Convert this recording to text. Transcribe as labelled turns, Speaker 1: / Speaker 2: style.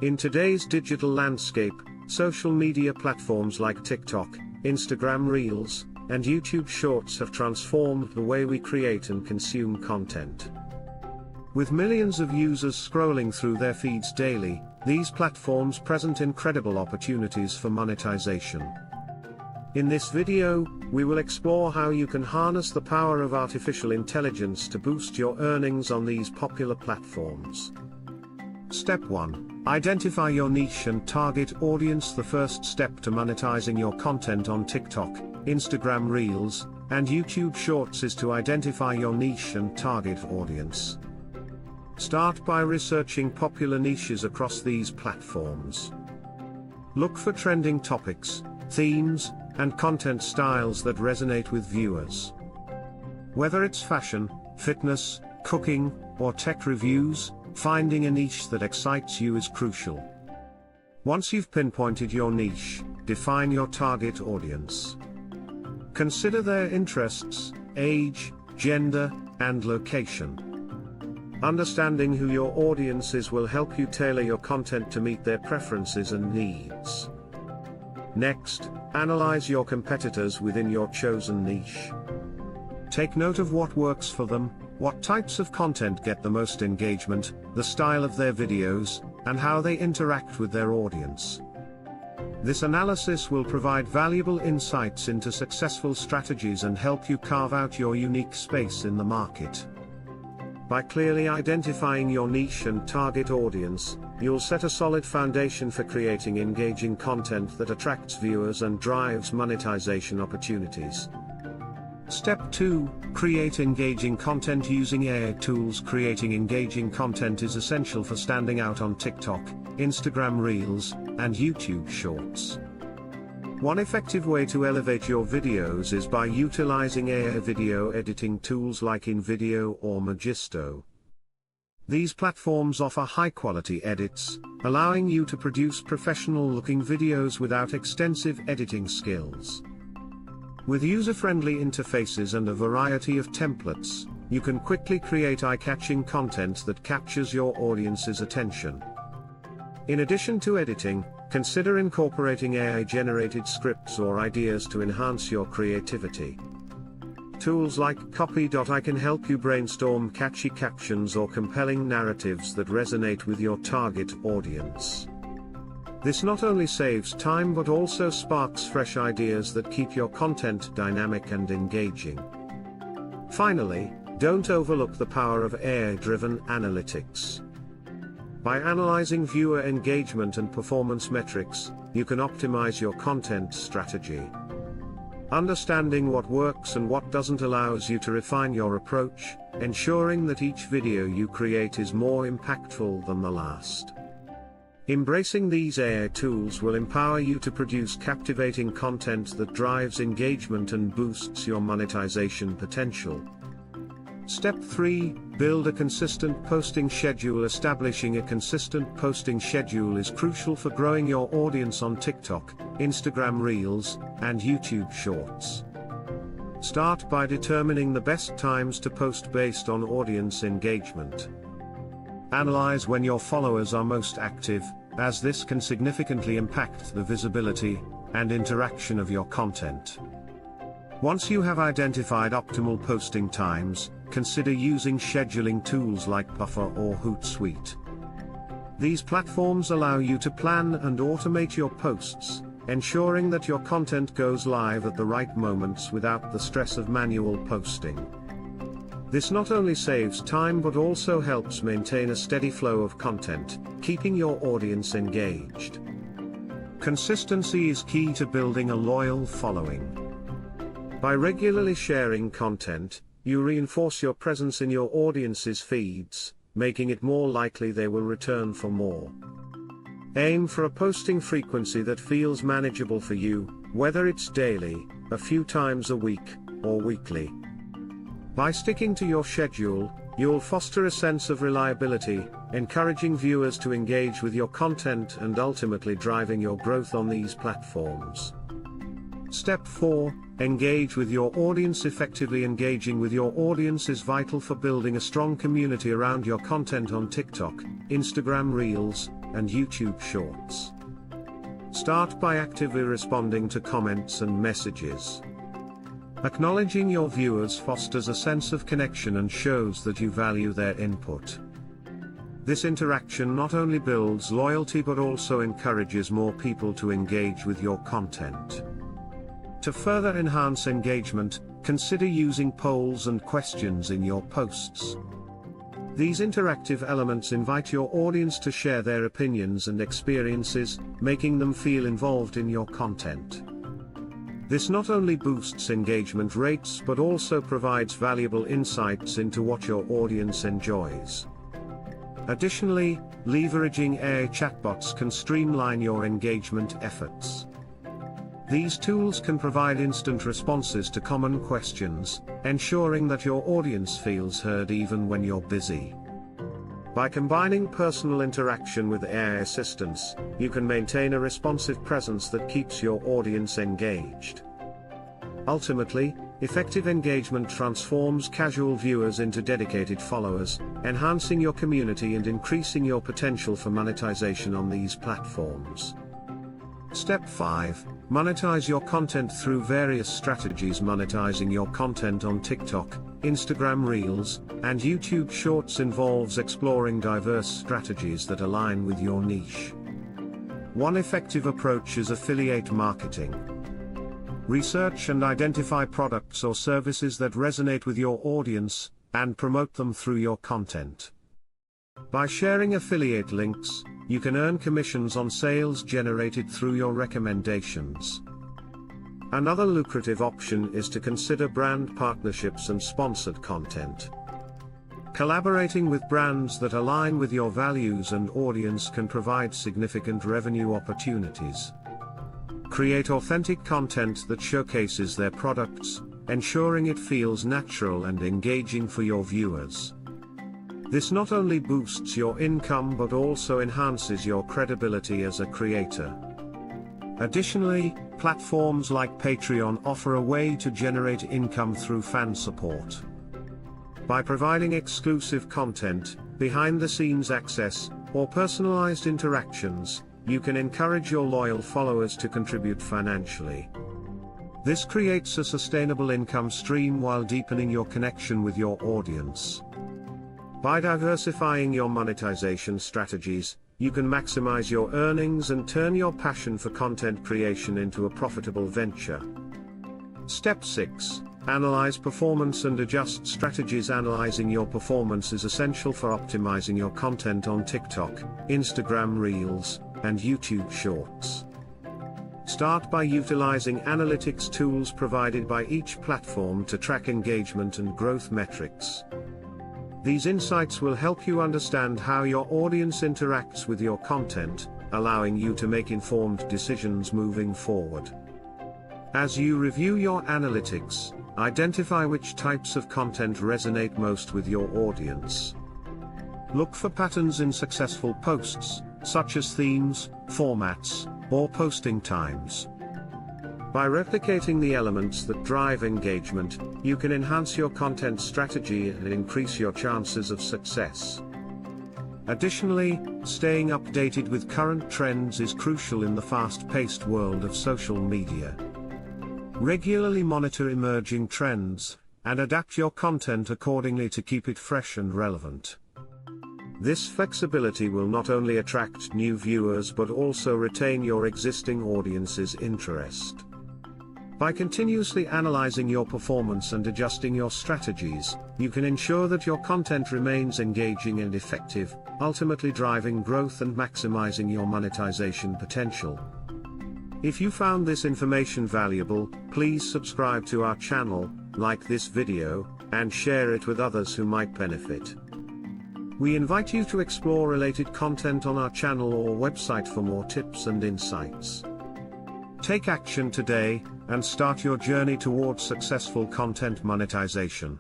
Speaker 1: In today's digital landscape, social media platforms like TikTok, Instagram Reels, and YouTube Shorts have transformed the way we create and consume content. With millions of users scrolling through their feeds daily, these platforms present incredible opportunities for monetization. In this video, we will explore how you can harness the power of artificial intelligence to boost your earnings on these popular platforms. Step 1. Identify your niche and target audience. The first step to monetizing your content on TikTok, Instagram Reels, and YouTube Shorts is to identify your niche and target audience. Start by researching popular niches across these platforms. Look for trending topics, themes, and content styles that resonate with viewers. Whether it's fashion, fitness, cooking, or tech reviews, finding a niche that excites you is crucial. Once you've pinpointed your niche, define your target audience. Consider their interests, age, gender, and location. Understanding who your audience is will help you tailor your content to meet their preferences and needs. Next, analyze your competitors within your chosen niche. Take note of what works for them, what types of content get the most engagement, the style of their videos, and how they interact with their audience. This analysis will provide valuable insights into successful strategies and help you carve out your unique space in the market. By clearly identifying your niche and target audience, you'll set a solid foundation for creating engaging content that attracts viewers and drives monetization opportunities. Step 2. Create engaging content using AI tools. Creating engaging content is essential for standing out on TikTok, Instagram Reels, and YouTube Shorts. One effective way to elevate your videos is by utilizing AI video editing tools like InVideo or Magisto. These platforms offer high-quality edits, allowing you to produce professional-looking videos without extensive editing skills. With user-friendly interfaces and a variety of templates, you can quickly create eye-catching content that captures your audience's attention. In addition to editing, consider incorporating AI-generated scripts or ideas to enhance your creativity. Tools like Copy.ai can help you brainstorm catchy captions or compelling narratives that resonate with your target audience. This not only saves time but also sparks fresh ideas that keep your content dynamic and engaging. Finally, don't overlook the power of AI-driven analytics. By analyzing viewer engagement and performance metrics, you can optimize your content strategy. Understanding what works and what doesn't allows you to refine your approach, ensuring that each video you create is more impactful than the last. Embracing these AI tools will empower you to produce captivating content that drives engagement and boosts your monetization potential. Step 3. Build a consistent posting schedule. Establishing a consistent posting schedule is crucial for growing your audience on TikTok, Instagram Reels, and YouTube Shorts. Start by determining the best times to post based on audience engagement. Analyze when your followers are most active, as this can significantly impact the visibility and interaction of your content. Once you have identified optimal posting times, consider using scheduling tools like Buffer or Hootsuite. These platforms allow you to plan and automate your posts, ensuring that your content goes live at the right moments without the stress of manual posting. This not only saves time but also helps maintain a steady flow of content, keeping your audience engaged. Consistency is key to building a loyal following. By regularly sharing content, you reinforce your presence in your audience's feeds, making it more likely they will return for more. Aim for a posting frequency that feels manageable for you, whether it's daily, a few times a week, or weekly. By sticking to your schedule, you'll foster a sense of reliability, encouraging viewers to engage with your content and ultimately driving your growth on these platforms. Step 4. Engage with your audience effectively. Engaging with your audience is vital for building a strong community around your content on TikTok, Instagram Reels, and YouTube Shorts. Start by actively responding to comments and messages. Acknowledging your viewers fosters a sense of connection and shows that you value their input. This interaction not only builds loyalty but also encourages more people to engage with your content. To further enhance engagement, consider using polls and questions in your posts. These interactive elements invite your audience to share their opinions and experiences, making them feel involved in your content. This not only boosts engagement rates but also provides valuable insights into what your audience enjoys. Additionally, leveraging AI chatbots can streamline your engagement efforts. These tools can provide instant responses to common questions, ensuring that your audience feels heard even when you're busy. By combining personal interaction with AI assistance, you can maintain a responsive presence that keeps your audience engaged. Ultimately, effective engagement transforms casual viewers into dedicated followers, enhancing your community and increasing your potential for monetization on these platforms. Step 5. Monetize your content through various strategies. Monetizing your content on TikTok, Instagram Reels, and YouTube Shorts involves exploring diverse strategies that align with your niche. One effective approach is affiliate marketing. Research and identify products or services that resonate with your audience, and promote them through your content. By sharing affiliate links, you can earn commissions on sales generated through your recommendations. Another lucrative option is to consider brand partnerships and sponsored content. Collaborating with brands that align with your values and audience can provide significant revenue opportunities. Create authentic content that showcases their products, ensuring it feels natural and engaging for your viewers. This not only boosts your income but also enhances your credibility as a creator. Additionally, platforms like Patreon offer a way to generate income through fan support. By providing exclusive content, behind-the-scenes access, or personalized interactions, you can encourage your loyal followers to contribute financially. This creates a sustainable income stream while deepening your connection with your audience. By diversifying your monetization strategies, you can maximize your earnings and turn your passion for content creation into a profitable venture. Step 6. Analyze performance and adjust strategies. Analyzing your performance is essential for optimizing your content on TikTok, Instagram Reels, and YouTube Shorts. Start by utilizing analytics tools provided by each platform to track engagement and growth metrics. These insights will help you understand how your audience interacts with your content, allowing you to make informed decisions moving forward. As you review your analytics, identify which types of content resonate most with your audience. Look for patterns in successful posts, such as themes, formats, or posting times. By replicating the elements that drive engagement, you can enhance your content strategy and increase your chances of success. Additionally, staying updated with current trends is crucial in the fast-paced world of social media. Regularly monitor emerging trends, and adapt your content accordingly to keep it fresh and relevant. This flexibility will not only attract new viewers but also retain your existing audience's interest. By continuously analyzing your performance and adjusting your strategies, you can ensure that your content remains engaging and effective, ultimately driving growth and maximizing your monetization potential. If you found this information valuable, please subscribe to our channel, like this video, and share it with others who might benefit. We invite you to explore related content on our channel or website for more tips and insights. Take action today, and start your journey towards successful content monetization.